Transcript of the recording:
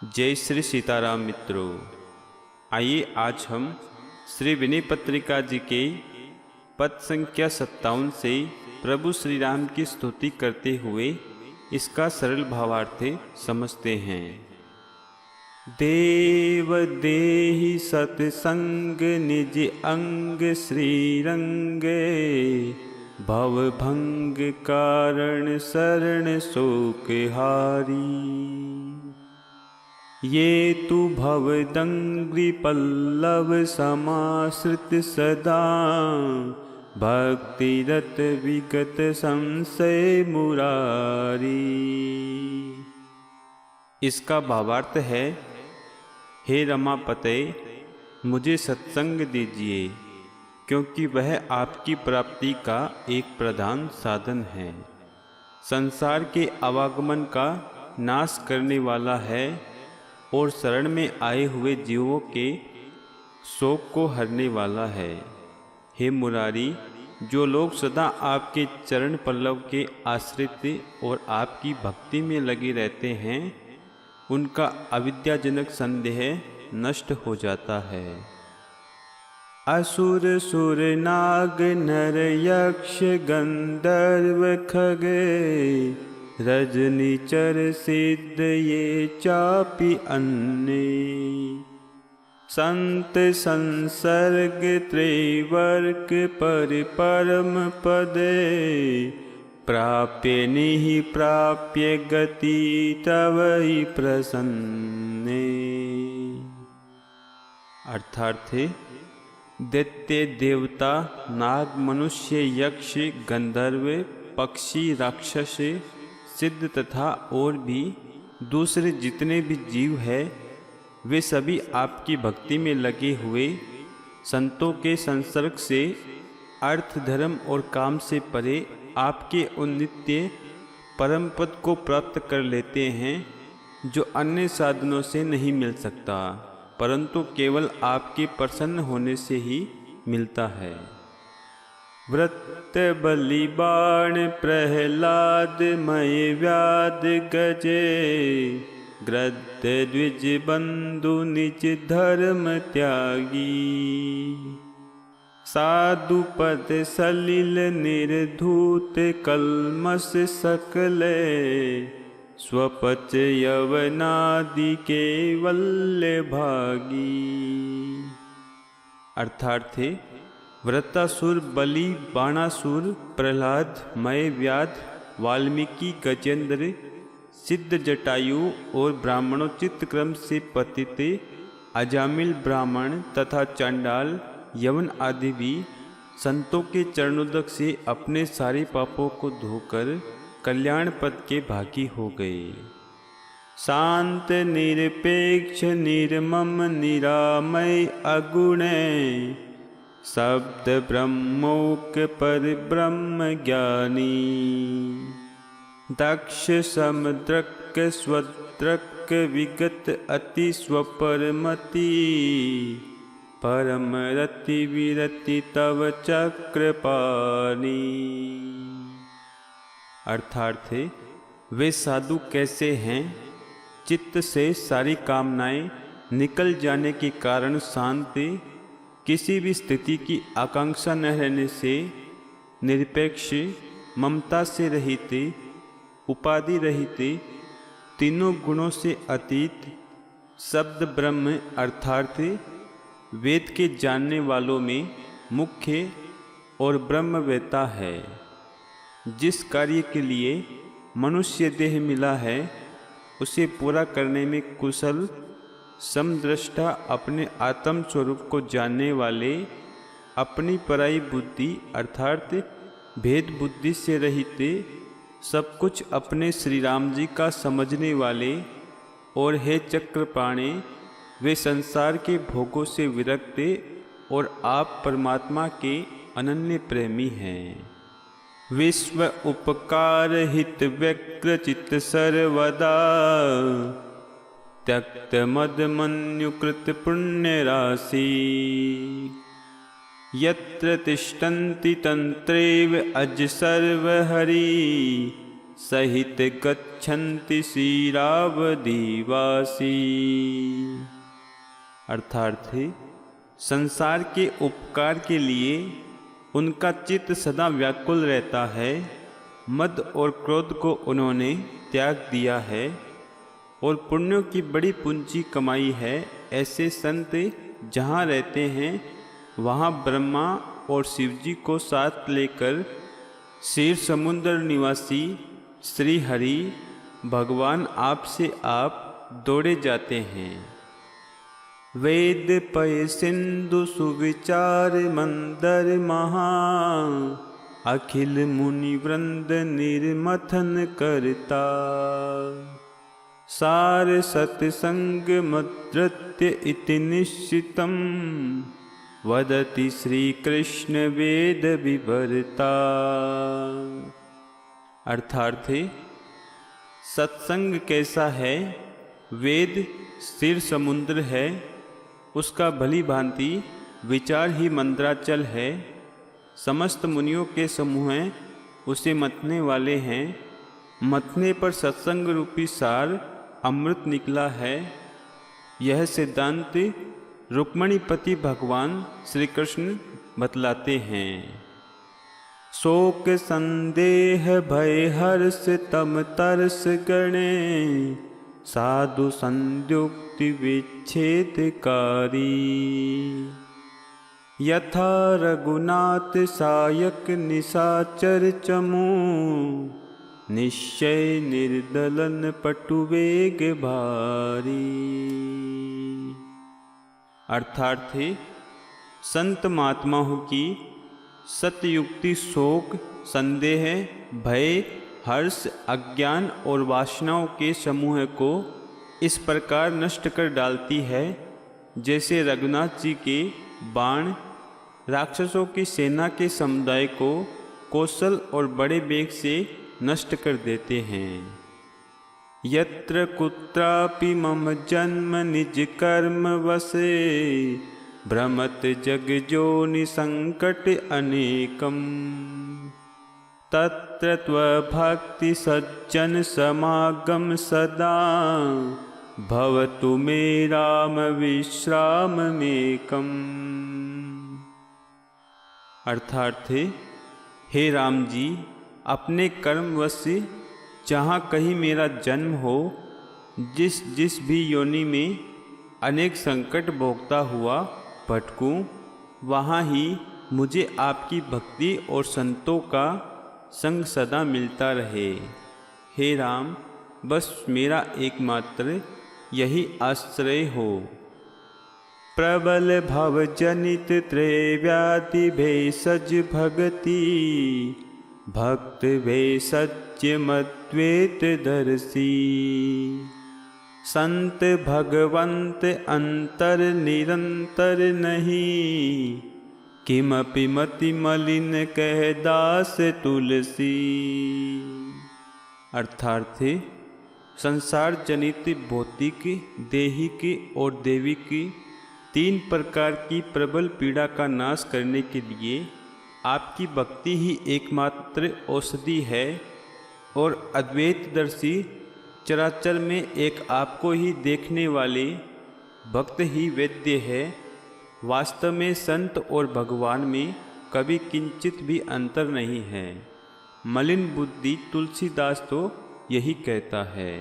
जय श्री सीताराम मित्रों, आइए आज हम श्री विनय पत्रिका जी के पद संख्या 57 से प्रभु श्री राम की स्तुति करते हुए इसका सरल भावार्थ समझते हैं। देव देहि सतसंग निज अंग श्रीरंगे, भवभंग कारण शरण शोक हारी। ये तु भवदंग्रि पल्लव समाश्रित सदा, भक्तिरत विगत संशय मुरारी। इसका भावार्थ है, हे रमापते, मुझे सत्संग दीजिए, क्योंकि वह आपकी प्राप्ति का एक प्रधान साधन है। संसार के आवागमन का नाश करने वाला है और शरण में आए हुए जीवों के शोक को हरने वाला है। हे मुरारी, जो लोग सदा आपके चरण पल्लव के आश्रित और आपकी भक्ति में लगे रहते हैं, उनका अविद्याजनक संदेह नष्ट हो जाता है। असुर सुर नाग नर यक्ष गंधर्व खगे, रजनीचर सिद्ध ये चापि अन्य। संत संसर्ग त्रैवर्ग पर परम पदे, प्राप्य निहि प्राप्य गति तव ही प्रसन्ने। अर्थात दैत्य देवता नाग मनुष्य यक्ष गंधर्व पक्षी राक्षस सिद्ध तथा और भी दूसरे जितने भी जीव हैं, वे सभी आपकी भक्ति में लगे हुए संतों के संसर्ग से अर्थ धर्म और काम से परे आपके उन नित्य परम पद को प्राप्त कर लेते हैं, जो अन्य साधनों से नहीं मिल सकता, परंतु केवल आपके प्रसन्न होने से ही मिलता है। व्रत बलि बाण प्रहलाद मय व्याध गजे, ग्रद्ध द्विज बंधु निज धर्म त्यागी। साधु पद सलिल निर्धूत कलमस सकले, स्वपच यवनादि केवल्य भागी। अर्थात वृत्तासुर बलि बाणासुर प्रहलाद मय व्याध वाल्मीकि गजेंद्र सिद्ध जटायु और ब्राह्मणोचित क्रम से पतित अजामिल ब्राह्मण तथा चांडाल यवन आदि भी संतों के चरणोदक से अपने सारे पापों को धोकर कल्याण पद के भागी हो गए। शांत निरपेक्ष निर्मम निरामय अगुणे, शब्द ब्रह्मोक पर ब्रह्म ज्ञानी। दक्ष समद्रक स्वद्रक विगत अति स्वपरमति, परम रति विरति तव चक्रपाणी। अर्थात वे साधु कैसे हैं, चित्त से सारी कामनाएं निकल जाने के कारण शांत, किसी भी स्थिति की आकांक्षा न रहने से निरपेक्ष, ममता से रहित, उपाधि रहित, तीनों गुणों से अतीत, शब्द ब्रह्म अर्थात वेद के जानने वालों में मुख्य और ब्रह्मवेता है। जिस कार्य के लिए मनुष्य देह मिला है, उसे पूरा करने में कुशल, समदृष्टा, अपने आत्म स्वरूप को जानने वाले, अपनी पराई बुद्धि अर्थात भेद बुद्धि से रहित, सब कुछ अपने श्री राम जी का समझने वाले, और हे चक्रपाणे, वे संसार के भोगों से विरक्त और आप परमात्मा के अनन्य प्रेमी हैं। विश्व उपकार हित व्यग्रचित सर्वदा, त्यक्त मद मन्युकृत पुण्य राशि। यत्र तिष्ठन्ति तंत्रेव अज सर्वहरि, सहित गच्छन्ति क्षीरावधिवासी। अर्थात संसार के उपकार के लिए उनका चित्त सदा व्याकुल रहता है। मद और क्रोध को उन्होंने त्याग दिया है और पुण्यों की बड़ी पूंजी कमाई है। ऐसे संत जहाँ रहते हैं वहाँ ब्रह्मा और शिवजी को साथ लेकर क्षीर समुद्र निवासी श्री हरि भगवान आप से आप दौड़े जाते हैं। वेद पय सिंधु सुविचार मंदर महा, अखिल मुनि वृंद निर्मथन करता। सार सत्संग मद्रत्य इति निश्चितम, वदति श्री कृष्ण वेद विभरता। अर्थात सत्संग कैसा है? वेद स्थिर समुद्र है, उसका भली भांति विचार ही मंद्राचल है। समस्त मुनियों के समूह उसे मथने वाले हैं। मथने पर सत्संग रूपी सार अमृत निकला है। यह सिद्धांत रुक्मणीपति भगवान श्री कृष्ण बतलाते हैं। शोक संदेह भय हर्ष तम तरस गणे, साधु संयुक्ति विच्छेदकारी। यथा रघुनाथ सायक निशाचर चमू, निश्चय निर्दलन पटुवेग भारी। अर्थात संत महात्माओं की सतयुक्ति शोक संदेह भय हर्ष अज्ञान और वासनाओं के समूह को इस प्रकार नष्ट कर डालती है जैसे रघुनाथ जी के बाण राक्षसों की सेना के समुदाय को कौशल और बड़े वेग से नष्ट कर देते हैं। यत्र कुत्रापि मम जन्म निज कर्म वसे, भ्रमत जग जोनि संकट अनेकम। तत्र त्वभक्ति सज्जन समागम सदा, भवतु मे राम विश्राममेकम्। अर्थात हे राम जी, अपने कर्मवश जहाँ कहीं मेरा जन्म हो, जिस जिस भी योनि में अनेक संकट भोगता हुआ भटकूं, वहाँ ही मुझे आपकी भक्ति और संतों का संग सदा मिलता रहे। हे राम, बस मेरा एकमात्र यही आश्रय हो। प्रबल भव जनित त्रैव्याधि भेषज भगति, भक्त भेषज मद्वेत दर्शी। संत भगवंत अंतर निरंतर नहीं, किमपि मति मलिन कह दास तुलसी। अर्थात संसार जनित भौतिक देहिक और देविक तीन प्रकार की प्रबल पीड़ा का नाश करने के लिए आपकी भक्ति ही एकमात्र औषधि है और अद्वैतदर्शी चराचर में एक आपको ही देखने वाले भक्त ही वैद्य है। वास्तव में संत और भगवान में कभी किंचित भी अंतर नहीं है। मलिन बुद्धि तुलसीदास तो यही कहता है।